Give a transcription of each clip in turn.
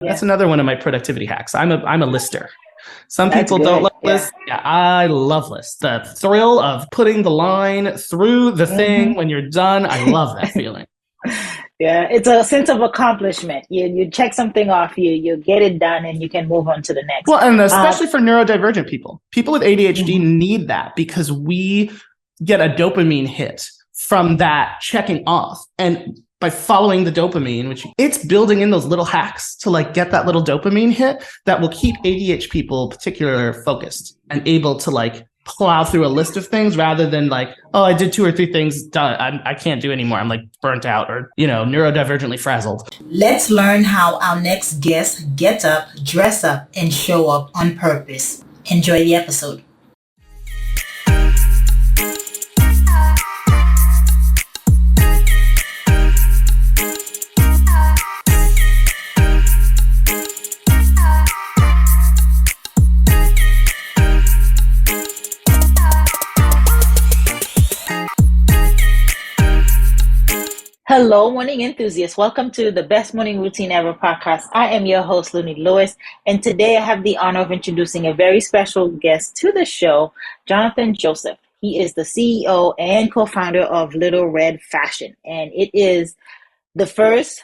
That's another one of my productivity hacks. I'm a lister. Some That's people don't good. love Yeah. lists. Yeah, I love lists. The thrill of putting the line through the thing hmm when you're done. I love that feeling. Yeah, it's a sense of accomplishment. You check something off, you get it done, and you can move on to the next. Well, and Um, especially for neurodivergent people, people with ADHD mhm. need that because we get a dopamine hit from that checking off. And by following the dopamine, which it's building in those little hacks to like get that little dopamine hit that will keep ADHD people particular focused and able to like plow through a list of things rather than like, oh, I did two or three things, done. I can't do anymore. I'm like burnt out or, neurodivergently frazzled. Let's learn how our next guest gets up, dress up, and show up on purpose. Enjoy the episode. Hello, morning enthusiasts. Welcome to the Best Morning Routine Ever podcast. I am your host, Looney Lewis, and today I have the honor of introducing a very special guest to the show, Jonathan Joseph. He is the CEO and co-founder of Little Red Fashion, and it is the first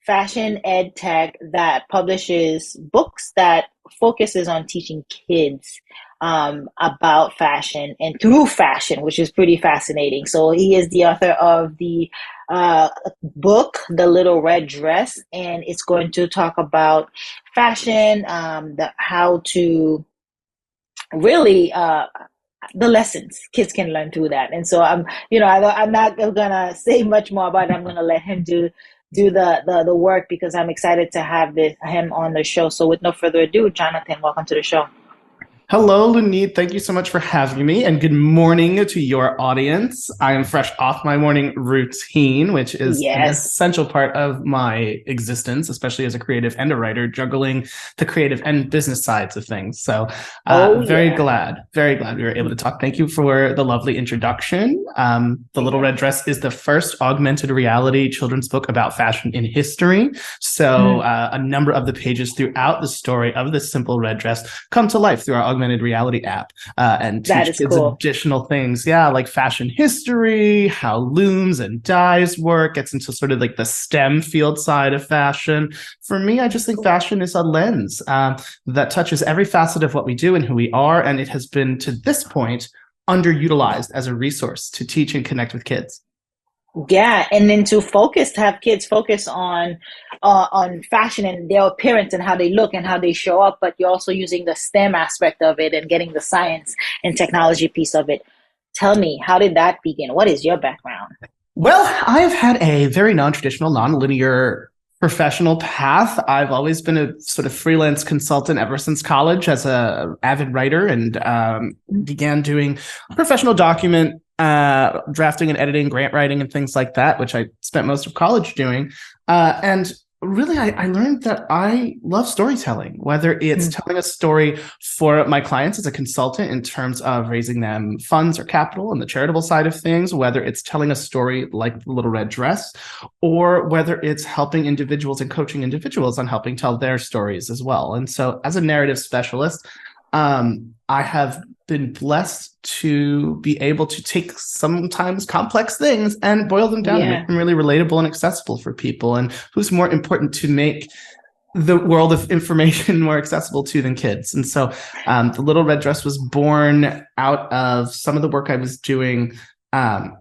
fashion ed tech that publishes books that focuses on teaching kids about fashion and through fashion, which is pretty fascinating. So he is the author of the book, The Little Red Dress, and it's going to talk about fashion, how to really the lessons kids can learn through that. And so I'm not gonna say much more about it. I'm gonna let him do the work because I'm excited to have him on the show. So with no further ado, Jonathan, welcome to the show. Hello, Lunit. Thank you so much for having me, and good morning to your audience. I am fresh off my morning routine, which is an Yes. essential part of my existence, especially as a creative and a writer, juggling the creative and business sides of things. So very Yeah. glad we were able to talk. Thank you for the lovely introduction. The Little Red Dress is the first augmented reality children's book about fashion in history. So a number of the pages throughout the story of this simple red dress come to life through our augmented reality app and That teach is kids cool. additional things. Yeah, like fashion history, how looms and dyes work, gets into sort of like the STEM field side of fashion. For me, I just think fashion is a lens that touches every facet of what we do and who we are. And it has been, to this point, underutilized as a resource to teach and connect with kids. Yeah, and then to have kids focus on fashion and their appearance and how they look and how they show up, but you're also using the STEM aspect of it and getting the science and technology piece of it. Tell me, how did that begin? What is your background? Well, I've had a very non-traditional, non-linear professional path. I've always been a sort of freelance consultant ever since college as a avid writer, and began doing professional document drafting and editing, grant writing, and things like that, which I spent most of college doing. And really, I learned that I love storytelling, whether it's telling a story for my clients as a consultant in terms of raising them funds or capital on the charitable side of things, whether it's telling a story like The Little Red Dress, or whether it's helping individuals and coaching individuals on helping tell their stories as well. And so as a narrative specialist, I have been blessed to be able to take sometimes complex things and boil them down and make them really relatable and accessible for people. And who's more important to make the world of information more accessible to than kids? And so The Little Red Dress was born out of some of the work I was doing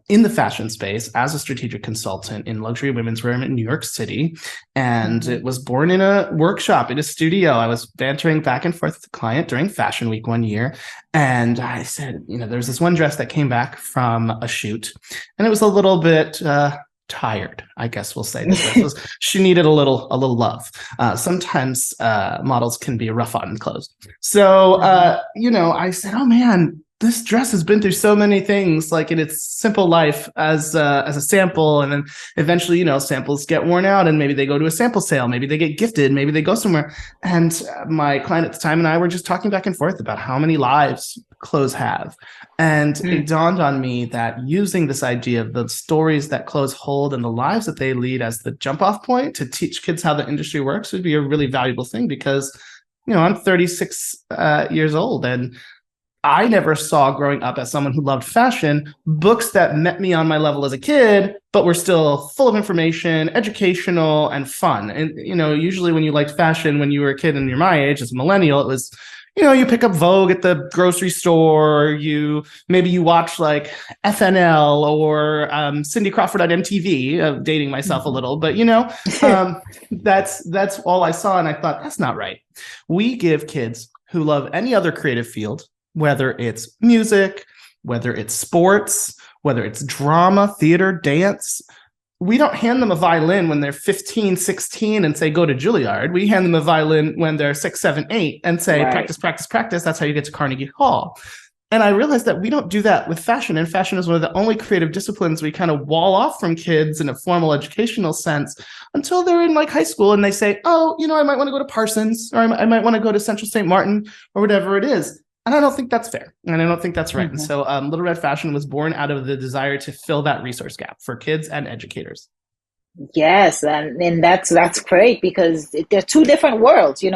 in the fashion space as a strategic consultant in luxury women's wear in New York City. And it was born in a workshop, in a studio. I was bantering back and forth with the client during Fashion Week one year. And I said, there's this one dress that came back from a shoot, and it was a little bit tired, I guess we'll say. She needed a little love. Sometimes models can be rough on clothes. So, I said, oh man, this dress has been through so many things, like in its simple life as a sample. And then eventually, samples get worn out and maybe they go to a sample sale, maybe they get gifted, maybe they go somewhere. And my client at the time and I were just talking back and forth about how many lives clothes have. And it dawned on me that using this idea of the stories that clothes hold and the lives that they lead as the jump off point to teach kids how the industry works would be a really valuable thing, because, I'm 36 years old, and I never saw, growing up as someone who loved fashion, books that met me on my level as a kid, but were still full of information, educational, and fun. And, usually when you liked fashion when you were a kid and you're my age as a millennial, it was, you pick up Vogue at the grocery store, you watch like FNL or Cindy Crawford on MTV, dating myself a little, but that's all I saw. And I thought, that's not right. We give kids who love any other creative field, whether it's music, whether it's sports, whether it's drama, theater, dance, we don't hand them a violin when they're 15, 16 and say, go to Juilliard. We hand them a violin when they're 6, 7, 8 and say, practice, practice, practice. That's how you get to Carnegie Hall. And I realized that we don't do that with fashion. And fashion is one of the only creative disciplines we kind of wall off from kids in a formal educational sense until they're in like high school and they say, oh, I might want to go to Parsons, or I might want to go to Central St. Martin, or whatever it is. And I don't think that's fair. And I don't think that's right. And so Little Red Fashion was born out of the desire to fill that resource gap for kids and educators. Yes, and that's great, because they're two different worlds. You're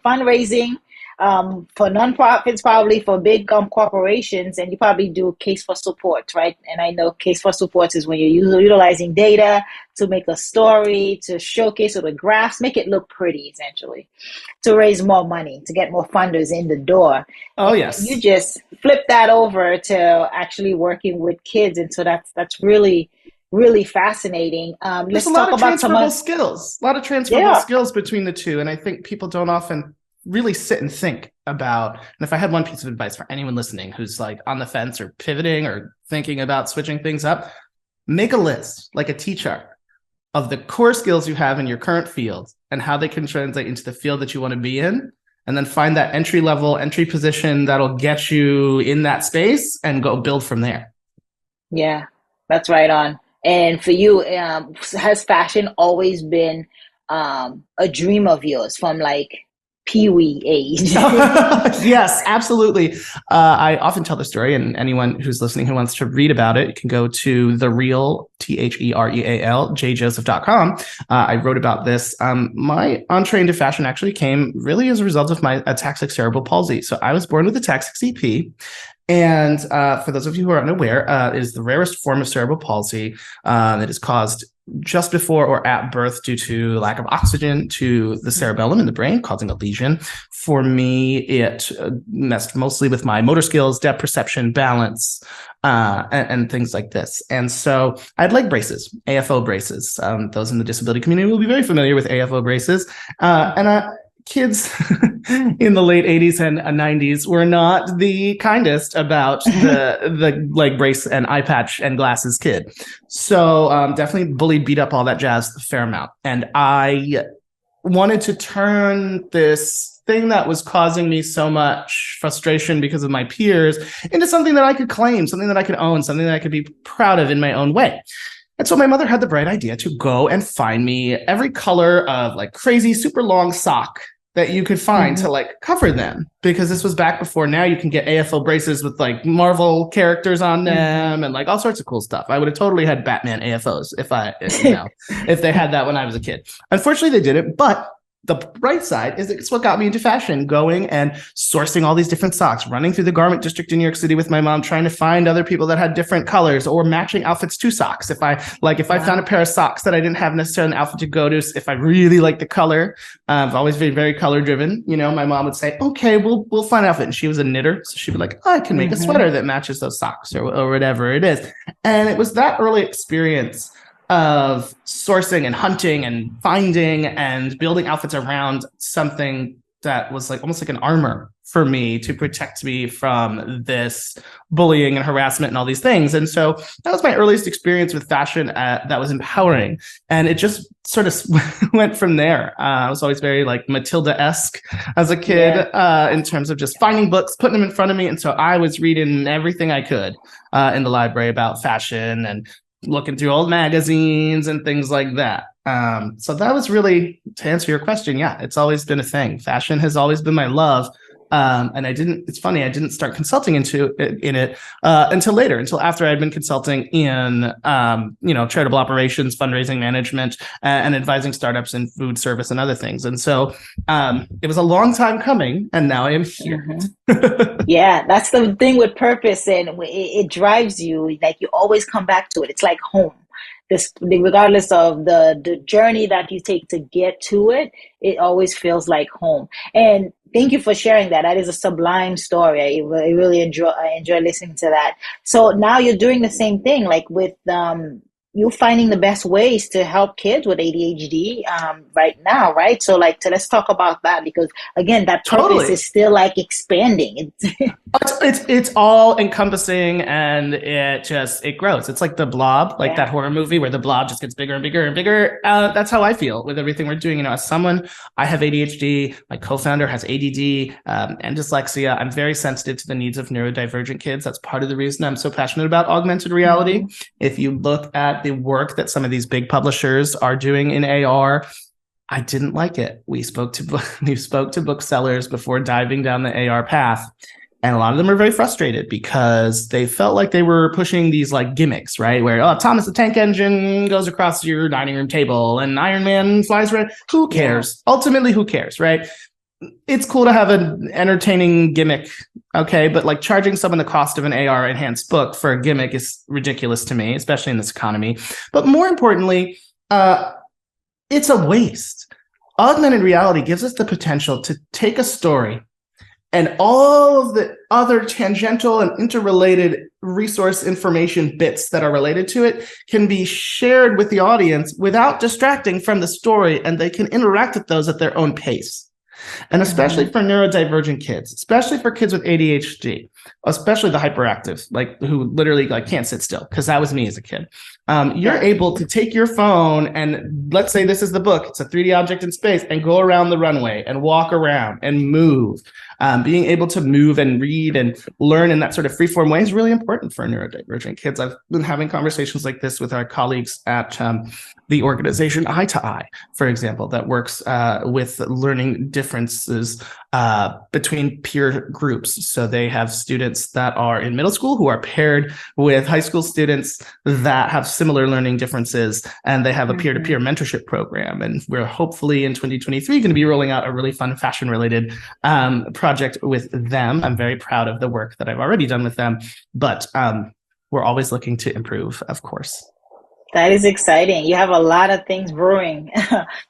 fundraising for nonprofits, probably for big corporations, and you probably do case for support, right? And I know case for support is when you're utilizing data to make a story, to showcase or the graphs, make it look pretty, essentially, to raise more money, to get more funders in the door. Oh, and yes. You just flip that over to actually working with kids, and so that's really, really fascinating. There's a lot of transferable skills between the two, and I think people don't often really sit and think about. And if I had one piece of advice for anyone listening who's like on the fence or pivoting or thinking about switching things up, make a list, like a T-chart, of the core skills you have in your current field and how they can translate into the field that you want to be in, and then find that entry position that'll get you in that space and go build from there. Yeah, that's right on. And for you, has fashion always been a dream of yours from like peewee age? Yes, absolutely. I often tell the story, and anyone who's listening who wants to read about it, you can go to thereal, THEREAL, jjoseph.com. I wrote about this. My entree into fashion actually came really as a result of my ataxic cerebral palsy. So I was born with ataxic CP. And for those of you who are unaware, it is the rarest form of cerebral palsy. It is caused just before or at birth due to lack of oxygen to the cerebellum in the brain, causing a lesion. For me, it messed mostly with my motor skills, depth perception, balance, and things like this. And so I had leg braces, AFO braces. Those in the disability community will be very familiar with AFO braces. Kids in the late 80s and 90s were not the kindest about the leg brace and eye patch and glasses kid. So definitely bullied, beat up, all that jazz a fair amount. And I wanted to turn this thing that was causing me so much frustration because of my peers into something that I could claim, something that I could own, something that I could be proud of in my own way. And so my mother had the bright idea to go and find me every color of like crazy, super long sock that you could find to like cover them, because this was back before now you can get AFO braces with like Marvel characters on them and like all sorts of cool stuff. I would have totally had Batman AFOs if they had that when I was a kid. Unfortunately, they didn't, but the bright side is it's what got me into fashion, going and sourcing all these different socks, running through the garment district in New York City with my mom, trying to find other people that had different colors or matching outfits to socks. If I found a pair of socks that I didn't have necessarily an outfit to go to, if I really liked the color, I've always been very color driven. My mom would say, okay, we'll find an outfit. And she was a knitter. So she'd be like, oh, I can make a sweater that matches those socks or whatever it is. And it was that early experience of sourcing and hunting and finding and building outfits around something that was like almost like an armor for me to protect me from this bullying and harassment and all these things. And so that was my earliest experience with fashion that was empowering. And it just sort of went from there. I was always very like Matilda-esque as a kid in terms of just finding books, putting them in front of me. And so I was reading everything I could in the library about fashion and looking through old magazines and things like that. So that was really, to answer your question, yeah, it's always been a thing. Fashion has always been my love, And it's funny, I didn't start consulting in it until later, until after I'd been consulting in, charitable operations, fundraising management, and advising startups in food service and other things. And so it was a long time coming, and now I am here. Yeah, that's the thing with purpose, and it drives you. Like you always come back to it. It's like home. Regardless of the journey that you take to get to it, it always feels like home. And thank you for sharing that. That is a sublime story. I really enjoy listening to that. So now you're doing the same thing, like with you finding the best ways to help kids with ADHD right now, right? So let's talk about that, because again, that purpose is still like expanding. It's all encompassing, and it grows. It's like the Blob, like that horror movie where the blob just gets bigger and bigger and bigger. That's how I feel with everything we're doing. As someone, I have ADHD. My co-founder has ADD and dyslexia. I'm very sensitive to the needs of neurodivergent kids. That's part of the reason I'm so passionate about augmented reality. Mm-hmm. If you look at the work that some of these big publishers are doing in AR, I didn't like it. We spoke to booksellers before diving down the AR path, and a lot of them are very frustrated because they felt like they were pushing these like gimmicks, right? Where Thomas the Tank Engine goes across your dining room table and Iron Man flies around. Who cares? Yeah. Ultimately, who cares, right? It's cool to have an entertaining gimmick, okay, but like charging someone the cost of an AR enhanced book for a gimmick is ridiculous to me, especially in this economy. But more importantly, it's a waste. Augmented reality gives us the potential to take a story and all of the other tangential and interrelated resource information bits that are related to it can be shared with the audience without distracting from the story, and they can interact with those at their own pace. And especially for neurodivergent kids, especially for kids with ADHD, especially the hyperactive, like who literally like can't sit still, because that was me as a kid. You're able to take your phone and let's say this is the book, it's a 3D object in space, and go around the runway and walk around and move. Being able to move and read and learn in that sort of freeform way is really important for neurodivergent kids. I've been having conversations like this with our colleagues at the organization Eye to Eye, for example, that works with learning differences between peer groups. So they have students that are in middle school who are paired with high school students that have similar learning differences, and they have a peer-to-peer mentorship program. And we're hopefully in 2023 going to be rolling out a really fun fashion-related project with them. I'm very proud of the work that I've already done with them, but we're always looking to improve, of course. That is exciting. You have a lot of things brewing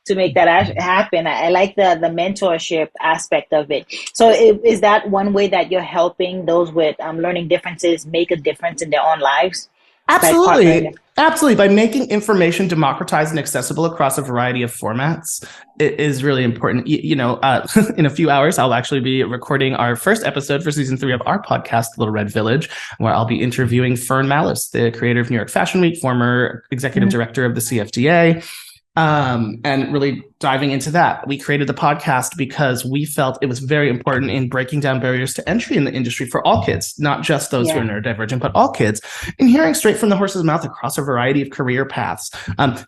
to make that happen. I like the mentorship aspect of it. So is that one way that you're helping those with learning differences make a difference in their own lives? Absolutely. Absolutely. By making information democratized and accessible across a variety of formats, it is really important. In a few hours, I'll actually be recording our first episode for season 3 of our podcast, Little Red Village, where I'll be interviewing Fern Malice, the creator of New York Fashion Week, former executive director of the CFDA, and really diving into that. We created the podcast because we felt it was very important in breaking down barriers to entry in the industry for all kids, not just those who are neurodivergent, but all kids, and hearing straight from the horse's mouth across a variety of career paths,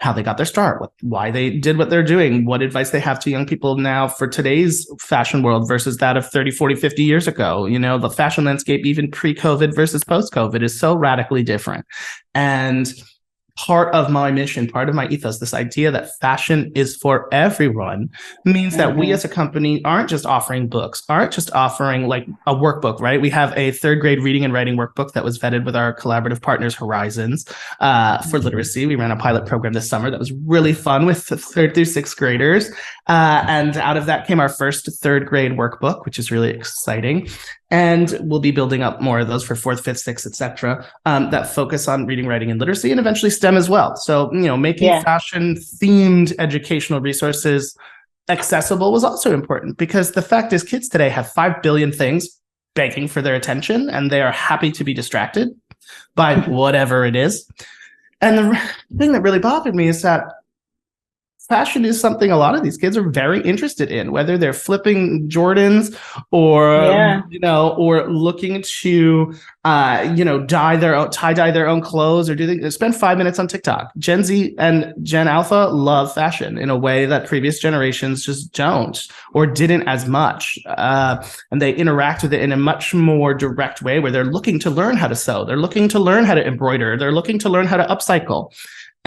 how they got their start, why they did what they're doing, what advice they have to young people now for today's fashion world versus that of 30, 40, 50 years ago. The fashion landscape, even pre-COVID versus post-COVID, is so radically different. And part of my mission, part of my ethos, this idea that fashion is for everyone, means that we as a company aren't just offering books, aren't just offering like a workbook, right? We have a 3rd grade reading and writing workbook that was vetted with our collaborative partners, Horizons, for literacy. We ran a pilot program this summer that was really fun with 3rd through 6th graders. And out of that came our first 3rd grade workbook, which is really exciting. And we'll be building up more of those for 4th, 5th, 6th, etc., that focus on reading, writing, and literacy, and eventually STEM as well. So, making fashion-themed educational resources accessible was also important, because the fact is kids today have 5 billion things begging for their attention, and they are happy to be distracted by whatever it is. And the thing that really bothered me is that fashion is something a lot of these kids are very interested in, whether they're flipping Jordans or, or looking to, tie-dye their own clothes or spend 5 minutes on TikTok. Gen Z and Gen Alpha love fashion in a way that previous generations just don't or didn't as much. And they interact with it in a much more direct way where they're looking to learn how to sew. They're looking to learn how to embroider. They're looking to learn how to upcycle.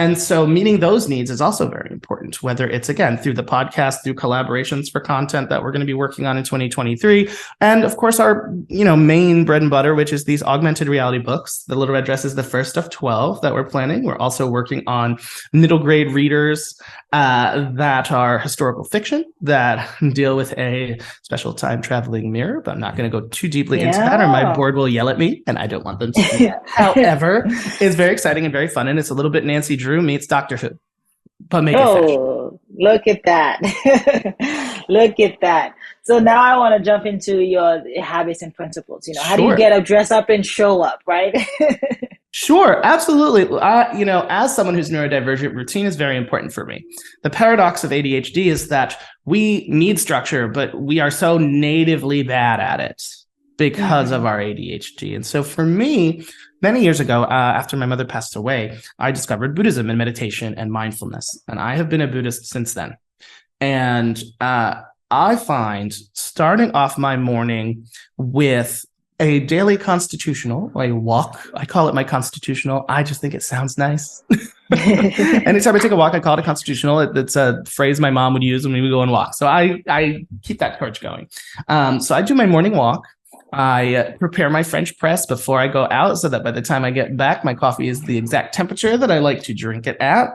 And so meeting those needs is also very important, whether it's, again, through the podcast, through collaborations for content that we're going to be working on in 2023. And of course, our, main bread and butter, which is these augmented reality books. The Little Red Dress is the first of 12 that we're planning. We're also working on middle grade readers that are historical fiction, that deal with a special time traveling mirror, but I'm not going to go too deeply into that or my board will yell at me, and I don't want them to. However, it's very exciting and very fun, and it's a little bit Nancy Drew meets Doctor Who, but make it fashion. Look at that. Look at that. So now I want to jump into your habits and principles. How do you get up, dress up, and show up, right? Sure, absolutely. As someone who's neurodivergent, routine is very important for me. The paradox of ADHD is that we need structure, but we are so natively bad at it because of our ADHD. And so for me, many years ago, after my mother passed away, I discovered Buddhism and meditation and mindfulness. And I have been a Buddhist since then. And I find starting off my morning with a daily constitutional, a walk. I call it my constitutional. I just think it sounds nice. Anytime I take a walk, I call it a constitutional. It's a phrase my mom would use when we would go and walk. So I keep that torch going. So I do my morning walk. I prepare my French press before I go out so that by the time I get back, my coffee is the exact temperature that I like to drink it at.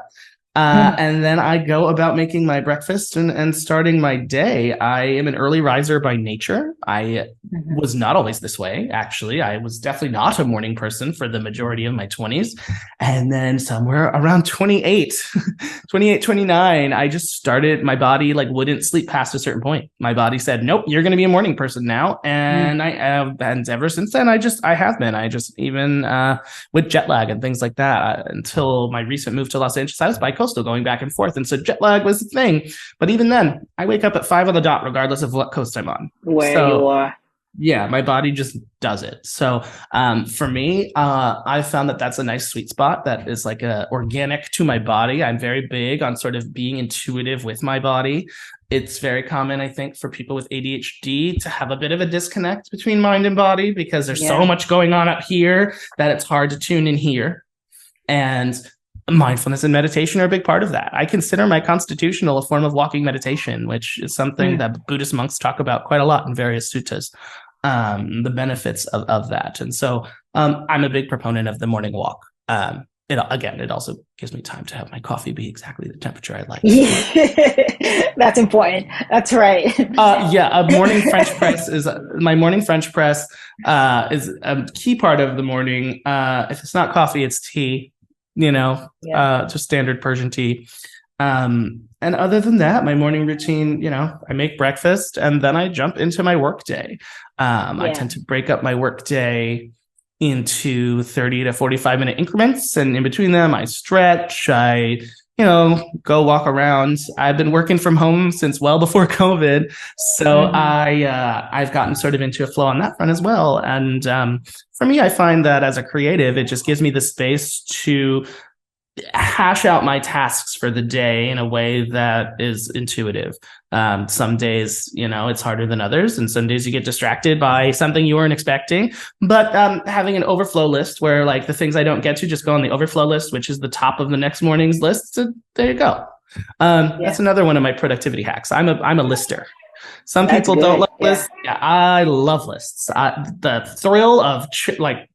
And then I go about making my breakfast and starting my day. I am an early riser by nature. I was not always this way, actually. I was definitely not a morning person for the majority of my 20s. And then somewhere around 28, 29, I just started, my body wouldn't sleep past a certain point. My body said, nope, you're going to be a morning person now. And and ever since then, I have been. Even with jet lag and things like that, until my recent move to Los Angeles, I was bi-coastal going back and forth. And so jet lag was the thing. But even then, I wake up at 5 on the dot, regardless of what coast I'm on. You are. Yeah, my body just does it. So for me, I found that that's a nice sweet spot that is organic to my body. I'm very big on sort of being intuitive with my body. It's very common, I think, for people with ADHD to have a bit of a disconnect between mind and body because there's so much going on up here that it's hard to tune in here. And mindfulness and meditation are a big part of that. I consider my constitutional a form of walking meditation, which is something that Buddhist monks talk about quite a lot in various suttas, the benefits of that. And so I'm a big proponent of the morning walk. It also gives me time to have my coffee be exactly the temperature I like. That's important. That's right. A morning French press is my morning French press is a key part of the morning. If it's not coffee, it's tea. Just standard Persian tea. And other than that, my morning routine, I make breakfast and then I jump into my work day. I tend to break up my work day into 30 to 45 minute increments. And in between them, I stretch, I go walk around. I've been working from home since well before COVID. So I've gotten sort of into a flow on that front as well. And for me, I find that as a creative, it just gives me the space to hash out my tasks for the day in a way that is intuitive. Some days, it's harder than others. And some days you get distracted by something you weren't expecting. But having an overflow list where the things I don't get to just go on the overflow list, which is the top of the next morning's list. So there you go. That's another one of my productivity hacks. I'm a lister. Some people don't like lists. Yeah, I love lists. The thrill of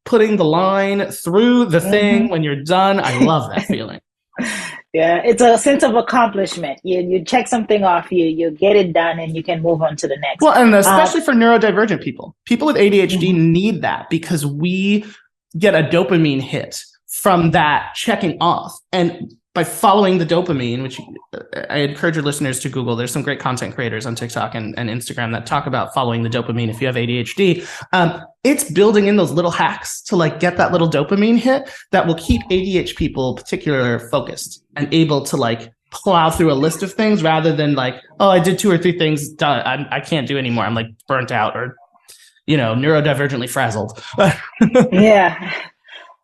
putting the line through the thing when you're done. I love that feeling. Yeah, it's a sense of accomplishment. You check something off, you get it done, and you can move on to the next. Well, and especially for neurodivergent people. People with ADHD need that because we get a dopamine hit from that checking off. And by following the dopamine, which I encourage your listeners to Google, there's some great content creators on TikTok and Instagram that talk about following the dopamine if you have ADHD. It's building in those little hacks to get that little dopamine hit that will keep ADHD people particularly focused and able to plow through a list of things rather than like, oh, I did 2 or 3 things, done. I can't do anymore. I'm like burnt out or, neurodivergently frazzled. Yeah.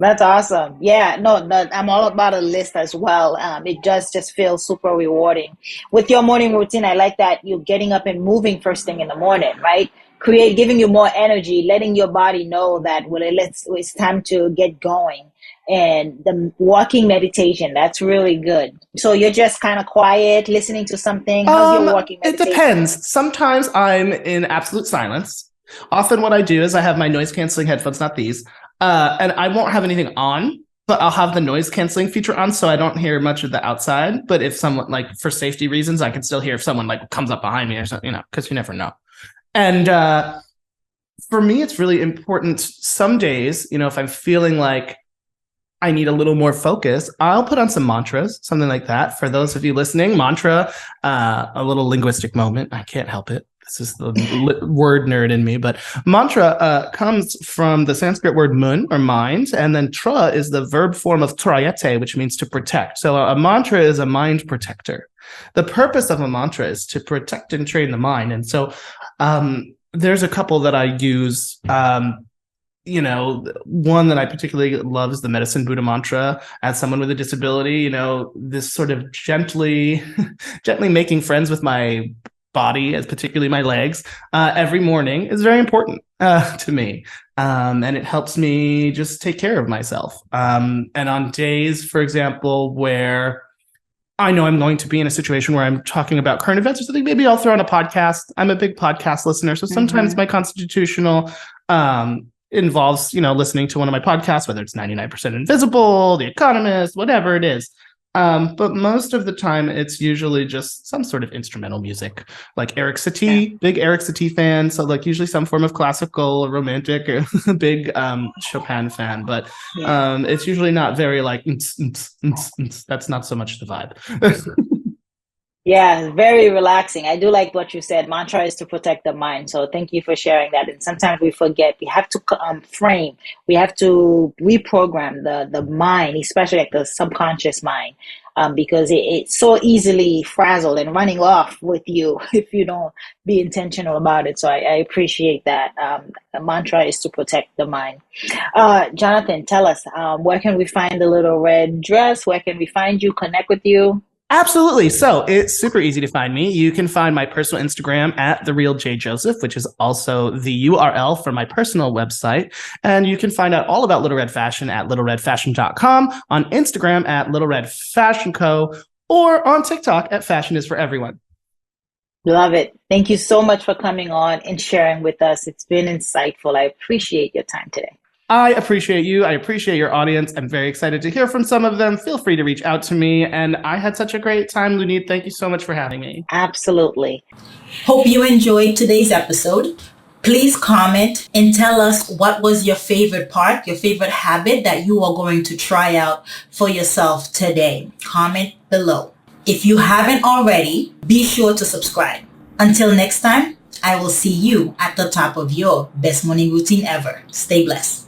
That's awesome. Yeah, no, I'm all about a list as well. It does just feel super rewarding. With your morning routine, I like that you're getting up and moving first thing in the morning, right? Giving you more energy, letting your body know that, well, it's time to get going. And the walking meditation, that's really good. So you're just kind of quiet, listening to something. How's your walking It meditation? depends. Sometimes I'm in absolute silence. Often what I do is I have my noise canceling headphones, not these, and I won't have anything on, but I'll have the noise canceling feature on so I don't hear much of the outside. But if someone, like for safety reasons, I can still hear if someone like comes up behind me or something, because you never know. And for me, it's really important some days, if I'm feeling like I need a little more focus, I'll put on some mantras, something like that. For those of you listening, mantra, a little linguistic moment. I can't help it. This is the word nerd in me, but mantra comes from the Sanskrit word mun, or mind, and then tra is the verb form of trayete, which means to protect. So a mantra is a mind protector. The purpose of a mantra is to protect and train the mind. And so there's a couple that I use. One that I particularly love is the Medicine Buddha mantra. As someone with a disability, this sort of gently making friends with my body, as particularly my legs, every morning is very important to me. And it helps me just take care of myself. And on days, for example, where I know I'm going to be in a situation where I'm talking about current events or something, maybe I'll throw on a podcast. I'm a big podcast listener. So sometimes my constitutional involves, listening to one of my podcasts, whether it's 99% Invisible, The Economist, whatever it is. But most of the time, it's usually just some sort of instrumental music, like Eric Satie, big Eric Satie fan. So like usually some form of classical or romantic, or big Chopin fan. But it's usually not very like, that's not so much the vibe. Yeah, very relaxing. I do like what you said. Mantra is to protect the mind. So thank you for sharing that. And sometimes we forget. We have to frame. We have to reprogram the mind, especially like the subconscious mind, because it's so easily frazzled and running off with you if you don't be intentional about it. So I appreciate that. The mantra is to protect the mind. Jonathan, tell us, where can we find the Little Red Dress? Where can we find you, connect with you? Absolutely. So it's super easy to find me. You can find my personal Instagram at @TheRealJJoseph, which is also the URL for my personal website. And you can find out all about Little Red Fashion at littleredfashion.com, on Instagram at Little Red Fashion Co., or on TikTok at Fashion is for Everyone. Love it. Thank you so much for coming on and sharing with us. It's been insightful. I appreciate your time today. I appreciate you. I appreciate your audience. I'm very excited to hear from some of them. Feel free to reach out to me. And I had such a great time, Lunit. Thank you so much for having me. Absolutely. Hope you enjoyed today's episode. Please comment and tell us what was your favorite part, your favorite habit that you are going to try out for yourself today. Comment below. If you haven't already, be sure to subscribe. Until next time, I will see you at the top of your best morning routine ever. Stay blessed.